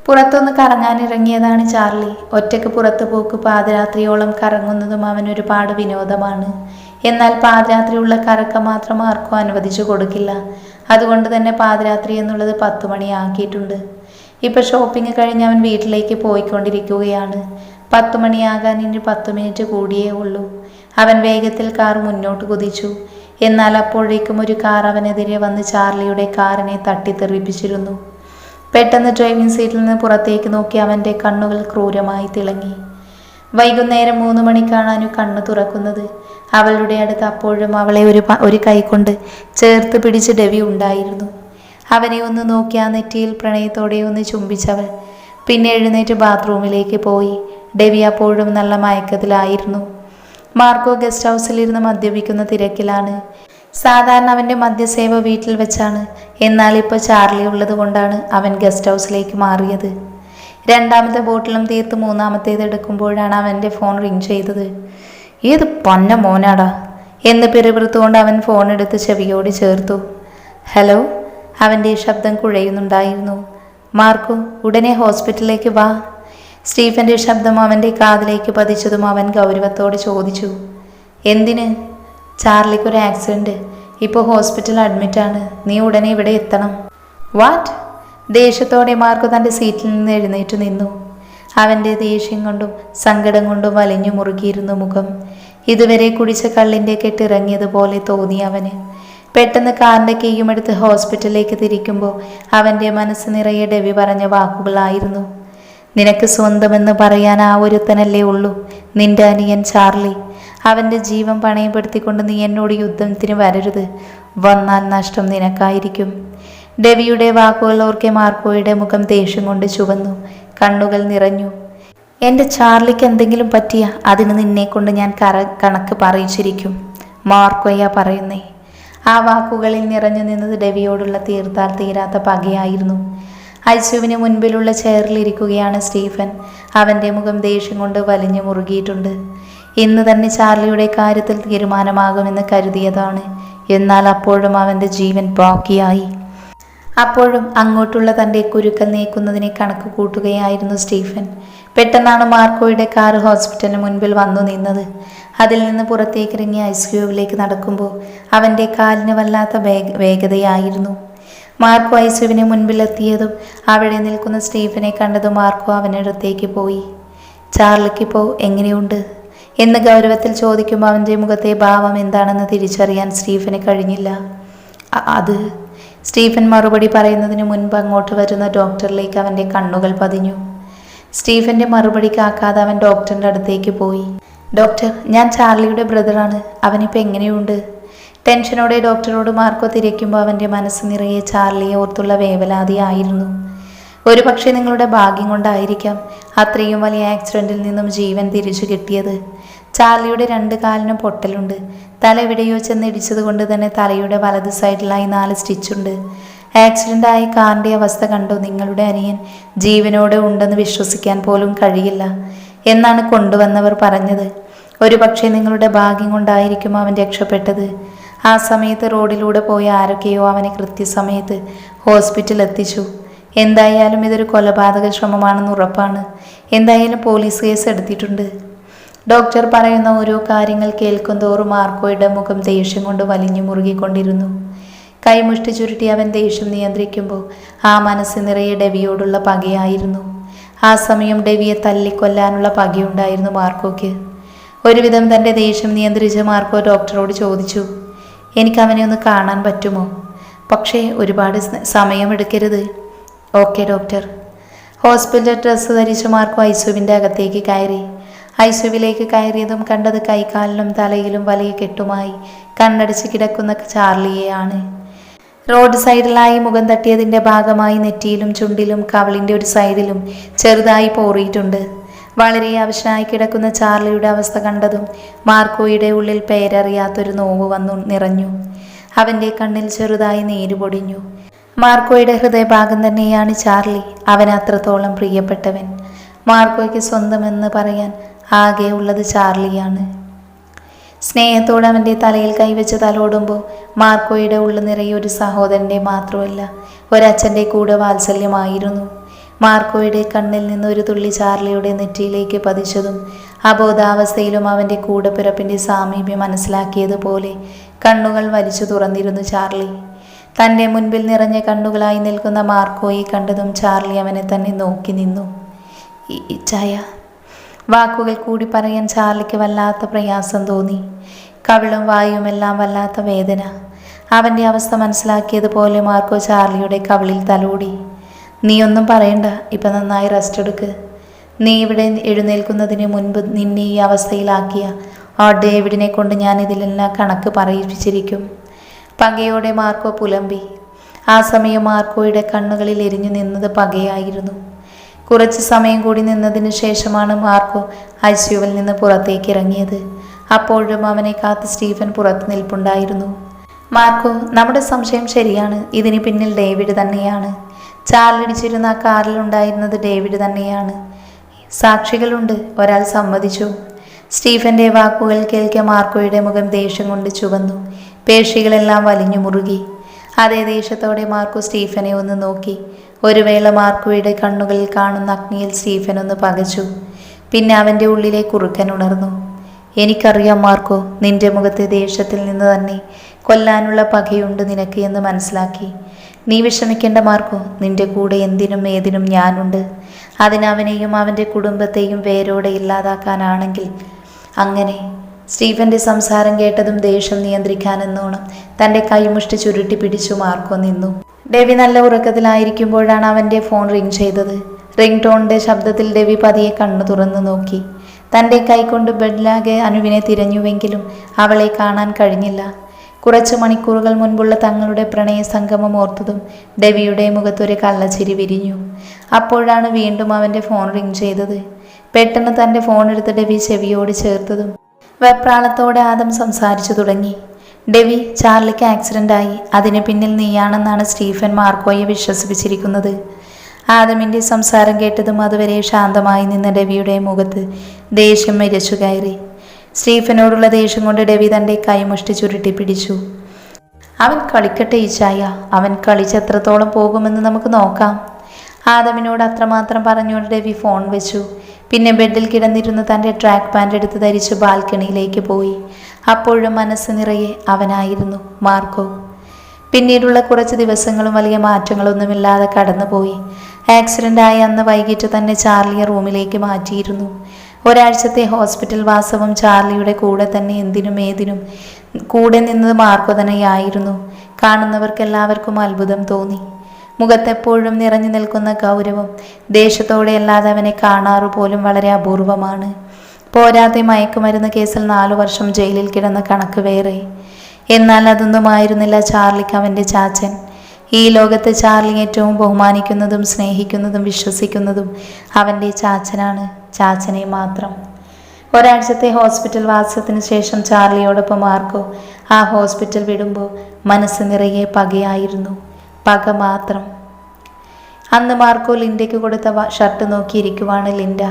പുറത്തൊന്ന് കറങ്ങാനിറങ്ങിയതാണ് Charlie. ഒറ്റയ്ക്ക് പുറത്തു പോക്ക് പാതിരാത്രിയോളം കറങ്ങുന്നതും അവനൊരുപാട് വിനോദമാണ്. എന്നാൽ പാതിരാത്രിയുള്ള കറക്കം മാത്രം ആർക്കും അനുവദിച്ചു കൊടുക്കില്ല. അതുകൊണ്ട് തന്നെ പാതിരാത്രി എന്നുള്ളത് 10 മണിയാക്കിയിട്ടുണ്ട്. ഇപ്പൊ ഷോപ്പിംഗ് കഴിഞ്ഞ് അവൻ വീട്ടിലേക്ക് പോയിക്കൊണ്ടിരിക്കുകയാണ്. 10 മണിയാകാൻ ഇനി 10 മിനിറ്റ് കൂടിയേ ഉള്ളൂ. അവൻ വേഗത്തിൽ കാർ മുന്നോട്ട് കുതിച്ചു. എന്നാൽ അപ്പോഴേക്കും ഒരു കാർ അവനെതിരെ വന്ന് ചാർലിയുടെ കാറിനെ തട്ടിത്തെറിപ്പിച്ചിരുന്നു. പെട്ടെന്ന് ഡ്രൈവിംഗ് സീറ്റിൽ നിന്ന് പുറത്തേക്ക് നോക്കി അവൻ്റെ കണ്ണുകൾ ക്രൂരമായി തിളങ്ങി. വൈകുന്നേരം 3 മണിക്കാണ് അനു കണ്ണു തുറക്കുന്നത്. അവളുടെ അടുത്ത് അപ്പോഴും അവളെ ഒരു കൈകൊണ്ട് ചേർത്ത് പിടിച്ച് ഡെവി ഉണ്ടായിരുന്നു. അവനെ ഒന്ന് നോക്കി ആ നെറ്റിയിൽ പ്രണയത്തോടെ ഒന്ന് ചുംബിച്ചവൾ പിന്നെ എഴുന്നേറ്റ് ബാത്റൂമിലേക്ക് പോയി. ഡെവി അപ്പോഴും നല്ല മയക്കത്തിലായിരുന്നു. മാർക്കോ ഗസ്റ്റ് ഹൗസിലിരുന്ന് മദ്യപിക്കുന്ന തിരക്കിലാണ്. സാധാരണ അവൻ്റെ മദ്യസേവ വീട്ടിൽ വെച്ചാണ്. എന്നാൽ ഇപ്പോൾ ചാർലി ഉള്ളത് കൊണ്ടാണ് അവൻ ഗസ്റ്റ് ഹൗസിലേക്ക് മാറിയത്. 2ാമത്തെ ബോട്ടിലും തീർത്ത് 3ാമത്തേത് എടുക്കുമ്പോഴാണ് അവൻ്റെ ഫോൺ റിങ് ചെയ്തത്. ഏത് പന്ന മോനാടാ എന്ന് പിറുപിറുത്തുകൊണ്ട് അവൻ ഫോൺ എടുത്ത് ചെവിയോട് ചേർത്തു. ഹലോ. അവൻ്റെ ശബ്ദം കുഴയുന്നുണ്ടായിരുന്നു. മാർക്കോ, ഉടനെ ഹോസ്പിറ്റലിലേക്ക് വാ. സ്റ്റീഫൻ്റെ ശബ്ദം അവൻ്റെ കാതിലേക്ക് പതിച്ചതും അവൻ ഗൗരവത്തോടെ ചോദിച്ചു. എന്തിന്? ചാർലിക്കൊരു ആക്സിഡൻറ്റ്. ഇപ്പോൾ ഹോസ്പിറ്റൽ അഡ്മിറ്റാണ്. നീ ഉടനെ ഇവിടെ എത്തണം. വാട്ട്? ദേഷ്യത്തോടെ മാർക്കോ തൻ്റെ സീറ്റിൽ നിന്ന് എഴുന്നേറ്റ് നിന്നു. അവൻ്റെ ദേഷ്യം കൊണ്ടും സങ്കടം കൊണ്ടും വലിഞ്ഞു മുറുകിയിരുന്നു മുഖം. ഇതുവരെ കുടിച്ച കള്ളിൻ്റെ കെട്ടിറങ്ങിയതുപോലെ തോന്നി അവന്. പെട്ടെന്ന് കാറിൻ്റെ കീയും എടുത്ത് ഹോസ്പിറ്റലിലേക്ക് തിരിക്കുമ്പോൾ അവൻ്റെ മനസ്സ് നിറയെ ഡെവി പറഞ്ഞ വാക്കുകളായിരുന്നു. നിനക്ക് സ്വന്തമെന്ന് പറയാൻ ആ ഒരുത്തനല്ലേ ഉള്ളൂ, നിന്റെ അനിയൻ ചാർലി. അവൻ്റെ ജീവൻ പണയപ്പെടുത്തിക്കൊണ്ട് നീ എന്നോട് യുദ്ധത്തിന് വരരുത്. വന്നാൽ നഷ്ടം നിനക്കായിരിക്കും. ഡെവിയുടെ വാക്കുകൾ ഓർക്കെ മാർക്കോയുടെ മുഖം ദേഷ്യം കൊണ്ട് ചുവന്നു. കണ്ണുകൾ നിറഞ്ഞു. എൻ്റെ ചാർലിക്ക് എന്തെങ്കിലും പറ്റിയ അതിന് നിന്നെക്കൊണ്ട് ഞാൻ കണക്ക് പറയിച്ചിരിക്കും. മാർക്കോയ പറയുന്നേ. ആ വാക്കുകളിൽ നിറഞ്ഞു നിന്നത് ഡെവിയോടുള്ള തീർത്താൽ തീരാത്ത പകയായിരുന്നു. ഐസുവിന് മുൻപിലുള്ള ചെയറിലിരിക്കുകയാണ് സ്റ്റീഫൻ. അവൻ്റെ മുഖം ദേഷ്യം കൊണ്ട് വലിഞ്ഞു മുറുകിയിട്ടുണ്ട്. ഇന്ന് തന്നെ ചാർലിയുടെ കാര്യത്തിൽ തീരുമാനമാകുമെന്ന് കരുതിയതാണ്. എന്നാൽ അപ്പോഴും അവൻ്റെ ജീവൻ ബാക്കിയായി. അപ്പോഴും അങ്ങോട്ടുള്ള തൻ്റെ കുരുക്കൾ നീക്കുന്നതിനെ കണക്ക് കൂട്ടുകയായിരുന്നു സ്റ്റീഫൻ. പെട്ടെന്നാണ് മാർക്കോയുടെ കാർ ഹോസ്പിറ്റലിന് മുൻപിൽ വന്നു നിന്നത്. അതിൽ നിന്ന് പുറത്തേക്കിറങ്ങി ഐസിയുവിലേക്ക് നടക്കുമ്പോൾ അവൻ്റെ കാലിന് വല്ലാത്ത വേഗതയായിരുന്നു. മാർക്കോ ഐസുവിന് മുൻപിലെത്തിയതും അവിടെ നിൽക്കുന്ന സ്റ്റീഫനെ കണ്ടതും മാർക്കോ അവനടുത്തേക്ക് പോയി. ചാർലിക്കിപ്പോൾ എങ്ങനെയുണ്ട് എന്ന് ഗൗരവത്തിൽ ചോദിക്കുമ്പോൾ അവൻ്റെ മുഖത്തെ ഭാവം എന്താണെന്ന് തിരിച്ചറിയാൻ സ്റ്റീഫന് കഴിഞ്ഞില്ല. അത് സ്റ്റീഫൻ മറുപടി പറയുന്നതിന് മുൻപ് അങ്ങോട്ട് വരുന്ന ഡോക്ടറിലേക്ക് അവൻ്റെ കണ്ണുകൾ പതിഞ്ഞു. സ്റ്റീഫൻ്റെ മറുപടി കാക്കാതെ അവൻ ഡോക്ടറിൻ്റെ അടുത്തേക്ക് പോയി. ഡോക്ടർ, ഞാൻ ചാർലിയുടെ ബ്രദറാണ്. അവനിപ്പോൾ എങ്ങനെയുണ്ട്? ടെൻഷനോടെ ഡോക്ടറോട് മാർക്കോ തിരക്കുമ്പോൾ അവൻ്റെ മനസ്സ് നിറയെ ചാർലിയെ ഓർത്തുള്ള വേവലാതിയായിരുന്നു. ഒരു പക്ഷേ നിങ്ങളുടെ ഭാഗ്യം കൊണ്ടായിരിക്കാം അത്രയും വലിയ ആക്സിഡൻറ്റിൽ നിന്നും ജീവൻ തിരിച്ചു കിട്ടിയത്. ചാർലിയുടെ 2 കാലിനും പൊട്ടലുണ്ട്. തല എവിടെയോ ചെന്നിടിച്ചത് കൊണ്ട് തന്നെ തലയുടെ വലത് സൈഡിലായി 4 സ്റ്റിച്ചുണ്ട്. ആക്സിഡൻ്റ് ആയ കാറിൻ്റെ അവസ്ഥ കണ്ടോ? നിങ്ങളുടെ അനിയൻ ജീവനോടെ ഉണ്ടെന്ന് വിശ്വസിക്കാൻ പോലും കഴിയില്ല എന്നാണ് കൊണ്ടുവന്നവർ പറഞ്ഞത്. ഒരു പക്ഷേ നിങ്ങളുടെ ഭാഗ്യം കൊണ്ടായിരിക്കും അവൻ രക്ഷപ്പെട്ടത്. ആ സമയത്ത് റോഡിലൂടെ പോയ ആരൊക്കെയോ അവനെ കൃത്യസമയത്ത് ഹോസ്പിറ്റലിൽ എത്തിച്ചു. എന്തായാലും ഇതൊരു കൊലപാതക ശ്രമമാണെന്ന് ഉറപ്പാണ്. എന്തായാലും പോലീസ് കേസ് എടുത്തിട്ടുണ്ട്. ഡോക്ടർ പറയുന്ന ഓരോ കാര്യങ്ങൾ കേൾക്കും തോറും മാർക്കോയുടെ മുഖം ദേഷ്യം കൊണ്ട് വലിഞ്ഞു മുറുകിക്കൊണ്ടിരുന്നു. കൈമുഷ്ടി ചുരുട്ടി അവൻ ദേഷ്യം നിയന്ത്രിക്കുമ്പോൾ ആ മനസ്സ് നിറയെ ഡെവിയോടുള്ള പകയായിരുന്നു. ആ സമയം ഡെവിയെ തല്ലിക്കൊല്ലാനുള്ള പകയുണ്ടായിരുന്നു മാർക്കോയ്ക്ക്. ഒരുവിധം തൻ്റെ ദേഷ്യം നിയന്ത്രിച്ച് മാർക്കോ ഡോക്ടറോട് ചോദിച്ചു, എനിക്ക് അവനെ ഒന്ന് കാണാൻ പറ്റുമോ? പക്ഷേ ഒരുപാട് സമയമെടുക്കരുത്. Okay doctor. ഹോസ്പിറ്റൽ ഡ്രസ്സ് ധരിച്ച് മാർക്കോ ഐസുവിൻ്റെ അകത്തേക്ക് കയറി. ഐസുവിലേക്ക് കയറിയതും കണ്ടത് കൈകാലിലും തലയിലും വലിയ കെട്ടുമായി കണ്ണടച്ച് കിടക്കുന്ന ചാർലിയെയാണ്. റോഡ് സൈഡിലായി മുഖം തട്ടിയതിൻ്റെ ഭാഗമായി നെറ്റിയിലും ചുണ്ടിലും കവിളിൻ്റെ ഒരു സൈഡിലും ചെറുതായി പോറിയിട്ടുണ്ട്. വളരെ അവശനായി കിടക്കുന്ന ചാർലിയുടെ അവസ്ഥ കണ്ടതും മാർക്കോയുടെ ഉള്ളിൽ പേരറിയാത്തൊരു നോവ് വന്നു നിറഞ്ഞു. അവൻ്റെ കണ്ണിൽ ചെറുതായി നീര് പൊടിഞ്ഞു. മാർക്കോയുടെ ഹൃദയഭാഗം തന്നെയാണ് ചാർലി. അവൻ അത്രത്തോളം പ്രിയപ്പെട്ടവൻ. മാർക്കോയ്ക്ക് സ്വന്തമെന്ന് പറയാൻ ആകെ ഉള്ളത് ചാർലിയാണ്. സ്നേഹത്തോടെ അവൻ്റെ തലയിൽ കൈവച്ച് തലോടുമ്പോൾ മാർക്കോയുടെ ഉള്ളു നിറയെ ഒരു സഹോദരൻ്റെ മാത്രമല്ല ഒരച്ഛൻ്റെ കൂടെ വാത്സല്യമായിരുന്നു. മാർക്കോയുടെ കണ്ണിൽ നിന്ന് ഒരു തുള്ളി ചാർലിയുടെ നെറ്റിയിലേക്ക് പതിച്ചതും അബോധാവസ്ഥയിലും അവൻ്റെ കൂടപ്പിറപ്പിൻ്റെ സാമീപ്യം മനസ്സിലാക്കിയതുപോലെ കണ്ണുകൾ വലിച്ചു തുറന്നിരുന്നു ചാർലി. തൻ്റെ മുൻപിൽ നിറഞ്ഞ കണ്ണുകളായി നിൽക്കുന്ന മാർക്കോയെ കണ്ടതും ചാർലി അവനെ തന്നെ നോക്കി നിന്നു. ചായ. വാക്കുകൾ കൂടി പറയാൻ ചാർലിക്ക് വല്ലാത്ത പ്രയാസം തോന്നി. കവിളും വായുമെല്ലാം വല്ലാത്ത വേദന. അവൻ്റെ അവസ്ഥ മനസ്സിലാക്കിയതുപോലെ മാർക്കോ ചാർലിയുടെ കവിളിൽ തലോടി. നീ ഒന്നും പറയണ്ട, ഇപ്പം നന്നായി റെസ്റ്റ് എടുക്ക്. നീ ഇവിടെ എഴുന്നേൽക്കുന്നതിന് മുൻപ് നിന്നെ ഈ അവസ്ഥയിലാക്കിയ ആ ഡേവിഡിനെ കൊണ്ട് ഞാൻ ഇതിലെല്ലാം കണക്ക് പറയിപ്പിച്ചിരിക്കും. പകയോടെ മാർക്കോ പുലമ്പി. ആ സമയം മാർക്കോയുടെ കണ്ണുകളിൽ എരിഞ്ഞു നിന്നത് പകയായിരുന്നു. കുറച്ച് സമയം കൂടി നിന്നതിന് ശേഷമാണ് മാർക്കോ ഐസിയുവിൽ നിന്ന് പുറത്തേക്ക് ഇറങ്ങിയത്. അപ്പോഴും അവനെ കാത്ത് സ്റ്റീഫൻ പുറത്ത് നിൽപ്പുണ്ടായിരുന്നു. മാർക്കോ, നമ്മുടെ സംശയം ശരിയാണ്. ഇതിന് പിന്നിൽ ഡേവിഡ് തന്നെയാണ്. ചാർലിടിച്ചിരുന്ന ആ കാറിലുണ്ടായിരുന്നത് ഡേവിഡ് തന്നെയാണ്. സാക്ഷികളുണ്ട്, ഒരാൾ സമ്മതിച്ചു. സ്റ്റീഫന്റെ വാക്കുകൾ കേൾക്കെ മാർക്കോയുടെ മുഖം ദേഷ്യം കൊണ്ട് ചുവന്നു. പേശികളെല്ലാം വലിഞ്ഞു മുറുകി. അതേ ദേഷ്യത്തോടെ മാർക്കോ സ്റ്റീഫനെ ഒന്ന് നോക്കി. ഒരു വേള മാർക്കോയുടെ കണ്ണുകളിൽ കാണുന്ന അഗ്നിയിൽ സ്റ്റീഫൻ ഒന്ന് പകച്ചു. പിന്നെ അവൻ്റെ ഉള്ളിലെ കുറുക്കൻ ഉണർന്നു. എനിക്കറിയാം മാർക്കോ, നിന്റെ മുഖത്തെ ദേഷ്യത്തിൽ നിന്ന് തന്നെ കൊല്ലാനുള്ള പകയുണ്ട് നിനക്ക് എന്ന് മനസ്സിലാക്കി. നീ വിഷമിക്കേണ്ട മാർക്കോ, നിന്റെ കൂടെ എന്തിനും ഏതിനും ഞാനുണ്ട്. അതിനവനെയും അവൻ്റെ കുടുംബത്തെയും വേരോടെ ഇല്ലാതാക്കാനാണെങ്കിൽ അങ്ങനെ. സ്റ്റീഫന്റെ സംസാരം കേട്ടതും ദേഷ്യം നിയന്ത്രിക്കാനെന്നോണം തൻ്റെ കൈമുഷ്ടി ചുരുട്ടി പിടിച്ചു മാർക്കോ നിന്നു. ഡെവി നല്ല ഉറക്കത്തിലായിരിക്കുമ്പോഴാണ് അവൻ്റെ ഫോൺ റിങ് ചെയ്തത്. റിംഗ് ടോണിൻ്റെ ശബ്ദത്തിൽ ഡെവി പതിയെ കണ്ണു തുറന്നു നോക്കി. തൻ്റെ കൈകൊണ്ട് ബെഡിലാകെ അനുവിനെ തിരഞ്ഞുവെങ്കിലും അവളെ കാണാൻ കഴിഞ്ഞില്ല. കുറച്ച് മണിക്കൂറുകൾ മുൻപുള്ള തങ്ങളുടെ പ്രണയ സംഗമം ഓർത്തതും ഡെവിയുടെ മുഖത്തൊരു കള്ളച്ചിരി വിരിഞ്ഞു. അപ്പോഴാണ് വീണ്ടും അവൻ്റെ ഫോൺ റിങ് ചെയ്തത്. പെട്ടെന്ന് തൻ്റെ ഫോൺ എടുത്ത് ഡെവി ചെവിയോട് ചേർത്തതും വെപ്രാളത്തോടെ ആദം സംസാരിച്ചു തുടങ്ങി. ഡെവി, ചാർലിക്ക് ആക്സിഡൻ്റായി. അതിന് പിന്നിൽ നീയാണെന്നാണ് സ്റ്റീഫൻ മാർക്കോയെ വിശ്വസിപ്പിച്ചിരിക്കുന്നത്. ആദമിൻ്റെ സംസാരം കേട്ടതും അതുവരെ ശാന്തമായി നിന്ന ഡെവിയുടെ മുഖത്ത് ദേഷ്യം ഇരച്ചു കയറി. സ്റ്റീഫനോടുള്ള ദേഷ്യം കൊണ്ട് ഡെവി തൻ്റെ കൈമുഷ്ടി ചുരുട്ടി പിടിച്ചു. അവൻ കളിക്കട്ടെ ഈച്ചായ, അവൻ കളിച്ചെത്രത്തോളം പോകുമെന്ന് നമുക്ക് നോക്കാം. ആദമിനോട് അത്രമാത്രം പറഞ്ഞുകൊണ്ട് ഡെവി ഫോൺ വെച്ചു. പിന്നെ ബെഡിൽ കിടന്നിരുന്ന് തൻ്റെ ട്രാക്ക് പാൻ്റ് എടുത്ത് ധരിച്ച് ബാൽക്കണിയിലേക്ക് പോയി. അപ്പോഴും മനസ്സ് നിറയെ അവനായിരുന്നു മാർക്കോ. പിന്നീടുള്ള കുറച്ച് ദിവസങ്ങളും വലിയ മാറ്റങ്ങളൊന്നുമില്ലാതെ കടന്നുപോയി. ആക്സിഡൻ്റായ അന്ന് വൈകിട്ട് തന്നെ ചാർലിയെ റൂമിലേക്ക് മാറ്റിയിരുന്നു. ഒരാഴ്ചത്തെ ഹോസ്പിറ്റൽ വാസവും ചാർലിയുടെ കൂടെ തന്നെ എന്തിനും ഏതിനും കൂടെ നിന്നത് മാർക്കോ തന്നെയായിരുന്നു. കാണുന്നവർക്കെല്ലാവർക്കും അത്ഭുതം തോന്നി. മുഖത്തെപ്പോഴും നിറഞ്ഞു നിൽക്കുന്ന ഗൗരവം ദേഷ്യത്തോടെ അല്ലാതെ അവനെ കാണാറു പോലും വളരെ അപൂർവമാണ്. പോരാതെ മയക്കുമരുന്ന് കേസിൽ 4 വർഷം ജയിലിൽ കിടന്ന കണക്ക് വേറെ. എന്നാൽ അതൊന്നുമായിരുന്നില്ല ചാർലിക്ക് അവൻ്റെ ചാച്ചൻ. ഈ ലോകത്ത് ചാർലി ഏറ്റവും ബഹുമാനിക്കുന്നതും സ്നേഹിക്കുന്നതും വിശ്വസിക്കുന്നതും അവൻ്റെ ചാച്ചനാണ്, ചാച്ചനെ മാത്രം. ഒരാഴ്ചത്തെ ഹോസ്പിറ്റൽ വാസത്തിന് ശേഷം ചാർലിയോടൊപ്പം മാർക്കോ ആ ഹോസ്പിറ്റൽ വിടുമ്പോൾ മനസ്സ് നിറയെ പകയായിരുന്നു. പക മാത്രം. അന്ന് മാർക്കോ ലിൻഡയ്ക്ക് കൊടുത്ത ഷർട്ട് നോക്കിയിരിക്കുവാണ് ലിൻഡ.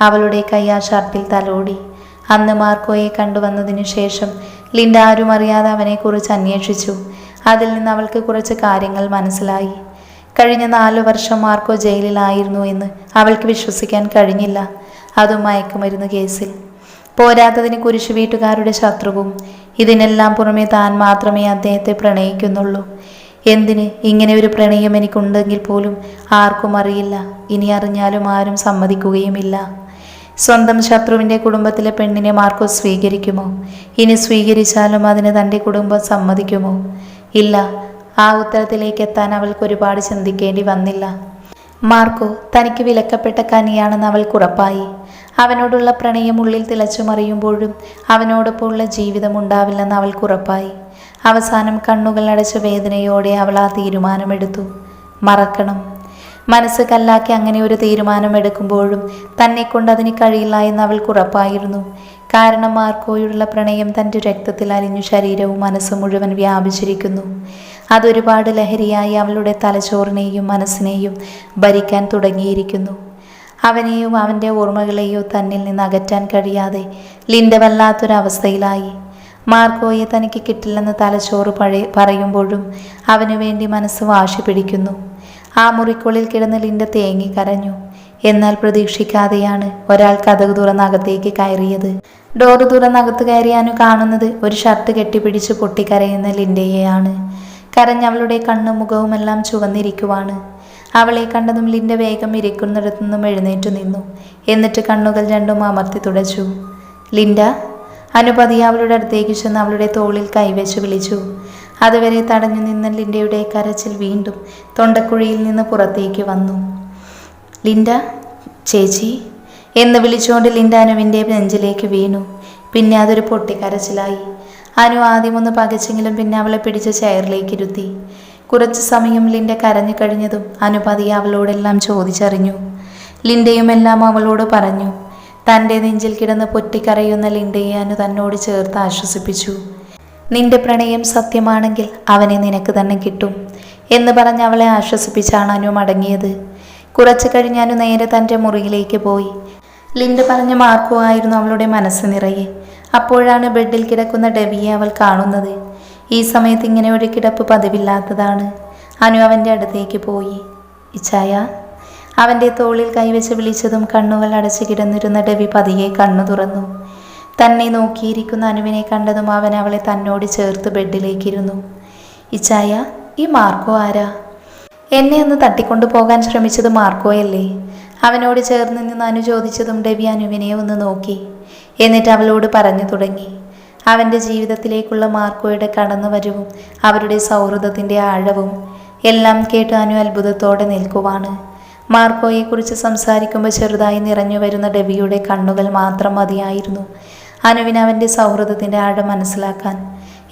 അവളുടെ കൈ ആ ഷർട്ടിൽ തലോടി. അന്ന് മാർക്കോയെ കണ്ടുവന്നതിനു ശേഷം ലിൻഡ ആരും അറിയാതെ അവനെക്കുറിച്ച് അന്വേഷിച്ചു. അതിൽ നിന്ന് അവൾക്ക് കുറച്ച് കാര്യങ്ങൾ മനസ്സിലായി. കഴിഞ്ഞ 4 വർഷം മാർക്കോ ജയിലിലായിരുന്നു എന്ന് അവൾക്ക് വിശ്വസിക്കാൻ കഴിഞ്ഞില്ല. അതും മയക്കുമരുന്ന് കേസിൽ. പോരാത്തതിന് കുരിശു വീട്ടുകാരുടെ ശത്രുവും. ഇതിനെല്ലാം പുറമെ താൻ മാത്രമേ അദ്ദേഹത്തെ പ്രണയിക്കുന്നുള്ളൂ. എന്തിന് ഇങ്ങനെ ഒരു പ്രണയം എനിക്കുണ്ടെങ്കിൽ പോലും ആർക്കും അറിയില്ല. ഇനി അറിഞ്ഞാലും ആരും സമ്മതിക്കുകയുമില്ല. സ്വന്തം ശത്രുവിൻ്റെ കുടുംബത്തിലെ പെണ്ണിനെ മാർക്കോ സ്വീകരിക്കുമോ? ഇനി സ്വീകരിച്ചാലും അതിന് തൻ്റെ കുടുംബം സമ്മതിക്കുമോ? ഇല്ല. ആ ഉത്തരത്തിലേക്ക് എത്താൻ അവൾക്ക് ഒരുപാട് ചിന്തിക്കേണ്ടി വന്നില്ല. മാർക്കോ തനിക്ക് വിലക്കപ്പെട്ട കനിയാണെന്ന് അവൾക്ക് ഉറപ്പായി. അവനോടുള്ള പ്രണയം ഉള്ളിൽ തിളച്ചു മറിയുമ്പോഴും അവനോടൊപ്പമുള്ള ജീവിതം ഉണ്ടാവില്ലെന്ന് അവൾക്ക് ഉറപ്പായി. അവസാനം കണ്ണുകൾ അടച്ച വേദനയോടെ അവൾ ആ തീരുമാനമെടുത്തു. മറക്കണം. മനസ്സ് കല്ലാക്കി അങ്ങനെ ഒരു തീരുമാനമെടുക്കുമ്പോഴും തന്നെക്കൊണ്ട് അതിന് കഴിയില്ല എന്ന് അവൾക്ക് ഉറപ്പായിരുന്നു. കാരണം മാർക്കോയോടുള്ള പ്രണയം തൻ്റെ രക്തത്തിൽ അലിഞ്ഞു ശരീരവും മനസ്സും മുഴുവൻ വ്യാപിച്ചിരിക്കുന്നു. അതൊരുപാട് ലഹരിയായി അവളുടെ തലച്ചോറിനെയും മനസ്സിനെയും ഭരിക്കാൻ തുടങ്ങിയിരിക്കുന്നു. അവനെയോ അവൻ്റെ ഓർമ്മകളെയോ തന്നിൽ നിന്ന് അകറ്റാൻ കഴിയാതെ ലിൻഡ വല്ലാത്തൊരവസ്ഥയിലായി. മാർക്കോയെ തനിക്ക് കിട്ടില്ലെന്ന് തലച്ചോറ് പറയുമ്പോഴും അവനു വേണ്ടി മനസ്സ് വാശി പിടിക്കുന്നു. ആ മുറിക്കുള്ളിൽ കിടന്ന് ലിൻഡ തേങ്ങി കരഞ്ഞു. എന്നാൽ പ്രതീക്ഷിക്കാതെയാണ് ഒരാൾ കതക് തുറന്നകത്തേക്ക് കയറിയത്. ഡോറ് തുറന്നകത്ത് കയറി അനു കാണുന്നത് ഒരു ഷർട്ട് കെട്ടിപ്പിടിച്ച് പൊട്ടിക്കരയുന്ന ലിൻഡയെയാണ്. കരഞ്ഞവളുടെ കണ്ണും മുഖവുമെല്ലാം ചുവന്നിരിക്കുവാണ്. അവളെ കണ്ടതും ലിൻഡ വേഗം ഇരിക്കുന്നിടത്തുനിന്നും എഴുന്നേറ്റു നിന്നു. എന്നിട്ട് കണ്ണുകൾ രണ്ടും അമർത്തി തുടച്ചു. ലിൻഡ. അനു പതിയെ അവളുടെ അടുത്തേക്ക് ചെന്ന് അവളുടെ തോളിൽ കൈവച്ച് വിളിച്ചു. അതുവരെ തടഞ്ഞു നിന്ന ലിൻഡയുടെ കരച്ചിൽ വീണ്ടും തൊണ്ടക്കുഴിയിൽ നിന്ന് പുറത്തേക്ക് വന്നു. ലിൻഡ ചേച്ചി എന്ന് വിളിച്ചുകൊണ്ട് ലിൻഡ അനുവിൻ്റെ നെഞ്ചിലേക്ക് വീണു. പിന്നെ അതൊരു പൊട്ടിക്കരച്ചിലായി. അനു ആദ്യമൊന്ന് പകച്ചെങ്കിലും പിന്നെ അവളെ പിടിച്ച് ചെയറിലേക്ക് ഇരുത്തി. കുറച്ചു സമയം ലിൻഡ കരഞ്ഞു കഴിഞ്ഞതും അനു പതിയെ അവളോടെല്ലാം ചോദിച്ചറിഞ്ഞു. ലിൻഡയും എല്ലാം അവളോട് പറഞ്ഞു. തൻ്റെ നെഞ്ചിൽ കിടന്ന് പൊട്ടിക്കരയുന്ന ലിൻഡയെ അനു തന്നോട് ചേർത്ത് ആശ്വസിപ്പിച്ചു. നിന്റെ പ്രണയം സത്യമാണെങ്കിൽ അവനെ നിനക്ക് തന്നെ കിട്ടും എന്ന് പറഞ്ഞ് അവളെ ആശ്വസിപ്പിച്ചാണ് അനു മടങ്ങിയത്. കുറച്ചു കഴിഞ്ഞ് അനു നേരെ തൻ്റെ മുറിയിലേക്ക് പോയി. ലിൻഡ പറഞ്ഞ മാർക്കോ ആയിരുന്നു അവളുടെ മനസ്സ് നിറയെ. അപ്പോഴാണ് ബെഡിൽ കിടക്കുന്ന ഡെവിയെ അവൾ കാണുന്നത്. ഈ സമയത്ത് ഇങ്ങനെ ഒരു കിടപ്പ് പതിവില്ലാത്തതാണ്. അനു അവൻ്റെ അടുത്തേക്ക് പോയി. ഇച്ചായ. അവൻ്റെ തോളിൽ കൈവച്ച് വിളിച്ചതും കണ്ണുകൾ അടച്ചു കിടന്നിരുന്ന ഡെവി പതിയെ കണ്ണു തുറന്നു. തന്നെ നോക്കിയിരിക്കുന്ന അനുവിനെ കണ്ടതും അവൻ അവളെ തന്നോട് ചേർത്ത് ബെഡിലേക്കിരുന്നു. ഇച്ചായ, ഈ മാർക്കോ ആരാ? എന്നെ ഒന്ന് തട്ടിക്കൊണ്ടു പോകാൻ ശ്രമിച്ചത് മാർക്കോയല്ലേ? അവനോട് ചേർന്ന് നിന്ന് അനു ചോദിച്ചതും ഡെവി അനുവിനെ ഒന്ന് നോക്കി. എന്നിട്ട് അവളോട് പറഞ്ഞു തുടങ്ങി. അവൻ്റെ ജീവിതത്തിലേക്കുള്ള മാർക്കോയുടെ കടന്നുവരവും അവരുടെ സൗഹൃദത്തിൻ്റെ ആഴവും എല്ലാം കേട്ട് അനു അത്ഭുതത്തോടെ നിൽക്കുവാണ്. മാർക്കോയെക്കുറിച്ച് സംസാരിക്കുമ്പോൾ ചെറുതായി നിറഞ്ഞു വരുന്ന ഡെവിയുടെ കണ്ണുകൾ മാത്രം മതിയായിരുന്നു അനുവിന് അവൻ്റെ സൗഹൃദത്തിൻ്റെ ആഴം മനസ്സിലാക്കാൻ.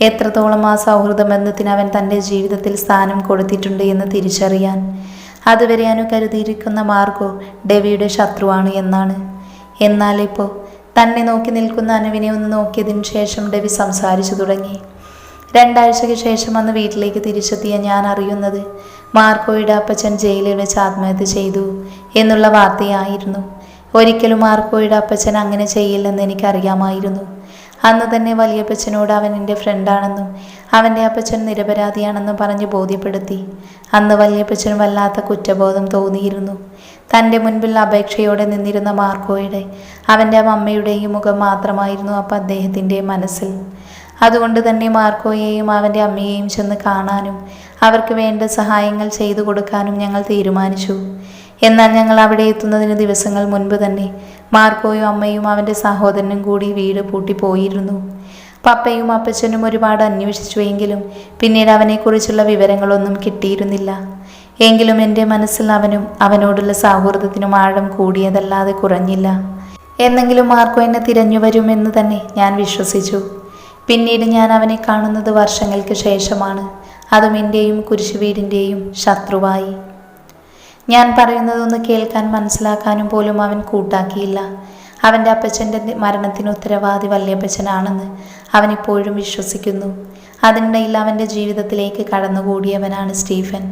എത്രത്തോളം ആ സൗഹൃദ ബന്ധത്തിന് അവൻ തൻ്റെ ജീവിതത്തിൽ സ്ഥാനം കൊടുത്തിട്ടുണ്ട് എന്ന് തിരിച്ചറിയാൻ. അതുവരെ അനു കരുതിയിരിക്കുന്ന മാർക്കോ ഡെവിയുടെ ശത്രുവാണ് എന്നാണ്. എന്നാൽ ഇപ്പോൾ തന്നെ നോക്കി നിൽക്കുന്ന അനുവിനെ ഒന്ന് നോക്കിയതിനു ശേഷം ഡെവി സംസാരിച്ചു തുടങ്ങി. 2 ആഴ്ചയ്ക്ക് ശേഷം അന്ന് വീട്ടിലേക്ക് തിരിച്ചെത്തിയ ഞാൻ അറിയുന്നത് മാർക്കോയുടെ അപ്പച്ചൻ ജയിലിൽ വെച്ച് ആത്മഹത്യ ചെയ്തു എന്നുള്ള വാർത്തയായിരുന്നു. ഒരിക്കലും മാർക്കോയുടെ അപ്പച്ചൻ അങ്ങനെ ചെയ്യില്ലെന്ന് എനിക്കറിയാമായിരുന്നു. അന്ന് തന്നെ വലിയപ്പച്ചനോട് അവൻ എൻ്റെ ഫ്രണ്ടാണെന്നും അവൻ്റെ അപ്പച്ചൻ നിരപരാധിയാണെന്നും പറഞ്ഞ് ബോധ്യപ്പെടുത്തി. അന്ന് വലിയപ്പച്ചന് വല്ലാത്ത കുറ്റബോധം തോന്നിയിരുന്നു. തൻ്റെ മുൻപിൽ അപേക്ഷയോടെ നിന്നിരുന്ന മാർക്കോയുടെ അവൻ്റെ അമ്മയുടെയും മുഖം മാത്രമായിരുന്നു അപ്പം അദ്ദേഹത്തിൻ്റെ മനസ്സിൽ. അതുകൊണ്ട് തന്നെ മാർക്കോയെയും അവൻ്റെ അമ്മയെയും ചെന്ന് കാണാനും അവർക്ക് വേണ്ട സഹായങ്ങൾ ചെയ്തു കൊടുക്കാനും ഞങ്ങൾ തീരുമാനിച്ചു. എന്നാൽ ഞങ്ങൾ അവിടെ എത്തുന്നതിന് ദിവസങ്ങൾ മുൻപ് തന്നെ മാർക്കോയും അമ്മയും അവൻ്റെ സഹോദരനും കൂടി വീട് പൂട്ടിപ്പോയിരുന്നു. പപ്പയും അപ്പച്ചനും ഒരുപാട് അന്വേഷിച്ചുവെങ്കിലും പിന്നീട് അവനെക്കുറിച്ചുള്ള വിവരങ്ങളൊന്നും കിട്ടിയിരുന്നില്ല. എങ്കിലും എൻ്റെ മനസ്സിൽ അവനും അവനോടുള്ള സൗഹൃദത്തിനും ആഴം കൂടിയതല്ലാതെ കുറഞ്ഞില്ല. എന്നെങ്കിലും മാർക്കോ എന്നെ തിരഞ്ഞു വരുമെന്ന് തന്നെ ഞാൻ വിശ്വസിച്ചു. പിന്നീട് ഞാൻ അവനെ കാണുന്നത് വർഷങ്ങൾക്ക് ശേഷമാണ്. അതും എൻ്റെയും കുരിശുവീടിൻ്റെയും ശത്രുവായി. ഞാൻ പറയുന്നതൊന്ന് കേൾക്കാൻ മനസ്സിലാക്കാനും പോലും അവൻ കൂട്ടാക്കിയില്ല. അവൻ്റെ അപ്പച്ചൻ്റെ മരണത്തിന് ഉത്തരവാദി വല്യപ്പച്ചനാണെന്ന് അവനിപ്പോഴും വിശ്വസിക്കുന്നു. അതിനിടയിൽ അവൻ്റെ ജീവിതത്തിലേക്ക് കടന്നുകൂടിയവനാണ് സ്റ്റീഫൻ.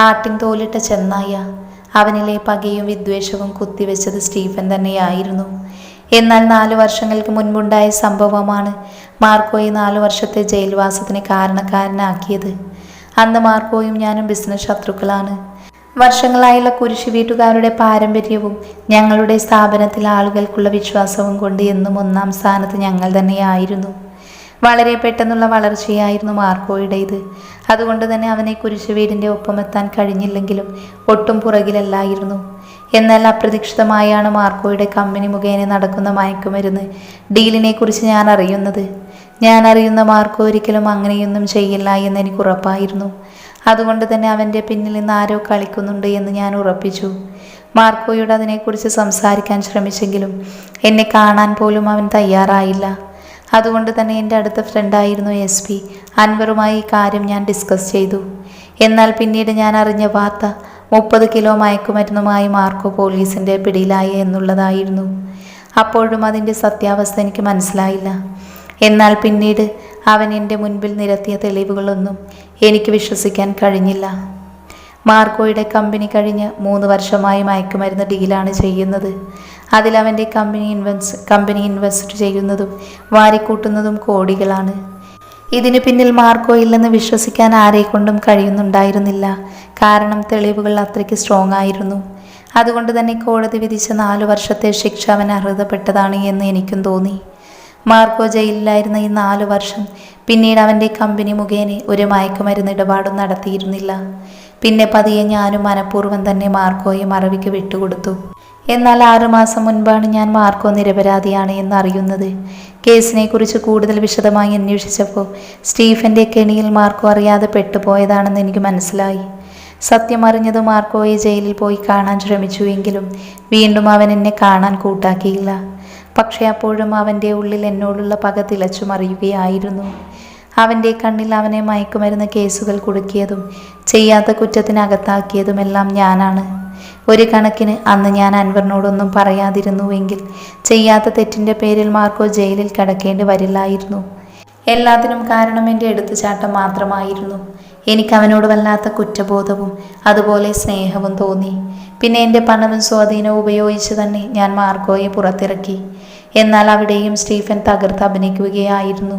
ആട്ടിൻ തോലിട്ട ചെന്നായ. അവനിലെ പകയും വിദ്വേഷവും കുത്തിവെച്ചത് സ്റ്റീഫൻ തന്നെയായിരുന്നു. എന്നാൽ 4 വർഷങ്ങൾക്ക് മുൻപുണ്ടായ സംഭവമാണ് മാർക്കോയെ 4 വർഷത്തെ ജയിൽവാസത്തിന് കാരണക്കാരനാക്കിയത്. അന്ന് മാർക്കോയും ഞാനും ബിസിനസ് ശത്രുക്കളാണ്. വർഷങ്ങളായുള്ള കുരിശു വീട്ടുകാരുടെ പാരമ്പര്യവും ഞങ്ങളുടെ സ്ഥാപനത്തിൽ ആളുകൾക്കുള്ള വിശ്വാസവും കൊണ്ട് എന്നും 1-ാം സ്ഥാനത്ത് ഞങ്ങൾ തന്നെയായിരുന്നു. വളരെ പെട്ടെന്നുള്ള വളർച്ചയായിരുന്നു മാർക്കോയുടേത്. അതുകൊണ്ട് തന്നെ അവനെ കുരിശു വീടിൻ്റെ ഒപ്പമെത്താൻ കഴിഞ്ഞില്ലെങ്കിലും ഒട്ടും പുറകിലല്ലായിരുന്നു. എന്നാൽ അപ്രതീക്ഷിതമായാണ് മാർക്കോയുടെ കമ്പനി മുഖേന നടക്കുന്ന മയക്കുമരുന്ന് ഡീലിനെ കുറിച്ച് ഞാൻ അറിയുന്നത്. ഞാൻ അറിയുന്ന മാർക്കോ ഒരിക്കലും അങ്ങനെയൊന്നും ചെയ്യില്ല എന്ന് എനിക്ക് ഉറപ്പായിരുന്നു. അതുകൊണ്ട് തന്നെ അവൻ്റെ പിന്നിൽ നിന്ന് ആരോ കളിക്കുന്നുണ്ട് എന്ന് ഞാൻ ഉറപ്പിച്ചു. മാർക്കോയോട് അതിനെക്കുറിച്ച് സംസാരിക്കാൻ ശ്രമിച്ചെങ്കിലും എന്നെ കാണാൻ പോലും അവൻ തയ്യാറായില്ല. അതുകൊണ്ട് തന്നെ എൻ്റെ അടുത്ത ഫ്രണ്ടായിരുന്നു SP അൻവറുമായി ഈ കാര്യം ഞാൻ ഡിസ്കസ് ചെയ്തു. എന്നാൽ പിന്നീട് ഞാൻ അറിഞ്ഞ വാർത്ത 30 കിലോ മയക്കുമരുന്നുമായി മാർക്കോ പോലീസിൻ്റെ പിടിയിലായി എന്നുള്ളതായിരുന്നു. അപ്പോഴും അതിൻ്റെ സത്യാവസ്ഥ എനിക്ക് മനസ്സിലായില്ല. എന്നാൽ പിന്നീട് അവൻ എൻ്റെ മുൻപിൽ നിരത്തിയ തെളിവുകളൊന്നും എനിക്ക് വിശ്വസിക്കാൻ കഴിഞ്ഞില്ല. മാർക്കോയുടെ കമ്പനി കഴിഞ്ഞ് 3 വർഷമായി മയക്കുമരുന്ന് ഡീലാണ് ചെയ്യുന്നത്. അതിലവൻ്റെ കമ്പനി ഇൻവെസ്റ്റ് ചെയ്യുന്നതും വാരിക്കൂട്ടുന്നതും കോടികളാണ്. ഇതിനു പിന്നിൽ മാർക്കോ ഇല്ലെന്ന് വിശ്വസിക്കാൻ ആരെക്കൊണ്ടും കഴിയുന്നുണ്ടായിരുന്നില്ല. കാരണം തെളിവുകൾ അത്രയ്ക്ക് സ്ട്രോങ് ആയിരുന്നു. അതുകൊണ്ട് തന്നെ കോടതി വിധിച്ച 4 വർഷത്തെ ശിക്ഷ അവൻ അർഹതപ്പെട്ടതാണ് എന്ന് എനിക്കും തോന്നി. മാർക്കോ ജയിലിലായിരുന്ന ഈ 4 വർഷം പിന്നീട് അവൻ്റെ കമ്പനി മുഖേന ഒരു മയക്കുമരുന്ന് ഇടപാടും നടത്തിയിരുന്നില്ല. പിന്നെ പതിയെ ഞാനും മനഃപൂർവ്വം തന്നെ മാർക്കോയെ മറവിക്ക് വിട്ടുകൊടുത്തു. എന്നാൽ 6 മാസം മുൻപാണ് ഞാൻ മാർക്കോ നിരപരാധിയാണ് എന്നറിയുന്നത്. കേസിനെക്കുറിച്ച് കൂടുതൽ വിശദമായി അന്വേഷിച്ചപ്പോൾ സ്റ്റീഫൻ്റെ കെണിയിൽ മാർക്കോ അറിയാതെ പെട്ടുപോയതാണെന്ന് എനിക്ക് മനസ്സിലായി. സത്യം അറിഞ്ഞത് മാർക്കോയെ ജയിലിൽ പോയി കാണാൻ ശ്രമിച്ചുവെങ്കിലും വീണ്ടും അവൻ എന്നെ കാണാൻ കൂട്ടാക്കിയില്ല. പക്ഷേ അപ്പോഴും അവൻ്റെ ഉള്ളിൽ എന്നോടുള്ള പക തിളച്ചു മറിയുകയായിരുന്നു. അവൻ്റെ കണ്ണിൽ അവനെ മയക്കുമരുന്ന് കേസുകൾ കുടുക്കിയതും ചെയ്യാത്ത കുറ്റത്തിനകത്താക്കിയതുമെല്ലാം ഞാനാണ്. ഒരു കണക്കിന് അന്ന് ഞാൻ അൻവറിനോടൊന്നും പറയാതിരുന്നുവെങ്കിൽ ചെയ്യാത്ത തെറ്റിൻ്റെ പേരിൽ മാർക്കോ ജയിലിൽ കിടക്കേണ്ടി വരില്ലായിരുന്നു. എല്ലാത്തിനും കാരണം എൻ്റെ എടുത്തുചാട്ടം മാത്രമായിരുന്നു. എനിക്ക് അവനോട് വല്ലാത്ത കുറ്റബോധവും അതുപോലെ സ്നേഹവും തോന്നി. പിന്നെ എൻ്റെ പണവും സ്വാധീനവും ഉപയോഗിച്ച് തന്നെ ഞാൻ മാർക്കോയെ പുറത്തിറക്കി. എന്നാൽ അവിടെയും സ്റ്റീഫൻ തകർത്ത് അഭിനയിക്കുകയായിരുന്നു.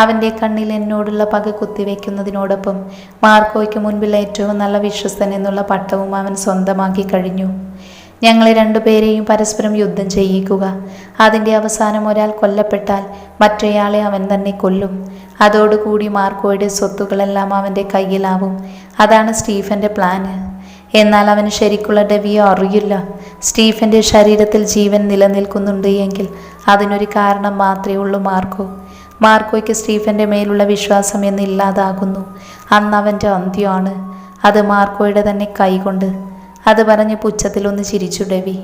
അവൻ്റെ കണ്ണിൽ എന്നോടുള്ള പക കുത്തിവെക്കുന്നതിനോടൊപ്പം മാർക്കോയ്ക്ക് മുൻപിൽ ഏറ്റവും നല്ല വിശ്വസ്തൻ എന്നുള്ള പട്ടവും അവൻ സ്വന്തമാക്കി കഴിഞ്ഞു. ഞങ്ങളെ 2 പേരെയും പരസ്പരം യുദ്ധം ചെയ്യിക്കുക. അതിൻ്റെ അവസാനം ഒരാൾ കൊല്ലപ്പെട്ടാൽ മറ്റേയാളെ അവൻ തന്നെ കൊല്ലും. അതോടുകൂടി മാർക്കോയുടെ സ്വത്തുക്കളെല്ലാം അവൻ്റെ കയ്യിലാവും. അതാണ് സ്റ്റീഫൻ്റെ പ്ലാന്. എന്നാൽ അവന് ശരിക്കുള്ള ഡെവിയെ അറിയില്ല. സ്റ്റീഫൻ്റെ ശരീരത്തിൽ ജീവൻ നിലനിൽക്കുന്നുണ്ട് എങ്കിൽ അതിനൊരു കാരണം മാത്രമേ ഉള്ളൂ, മാർക്കോയ്ക്ക് സ്റ്റീഫൻ്റെ മേലുള്ള വിശ്വാസം എന്നില്ലാതാകുന്നു. അന്ന് അവൻ്റെ അന്ത്യമാണ്. അത് മാർക്കോയുടെ തന്നെ കൈകൊണ്ട്. അത് പറഞ്ഞ് പുച്ഛത്തിലൊന്ന് ചിരിച്ചു ഡെവി.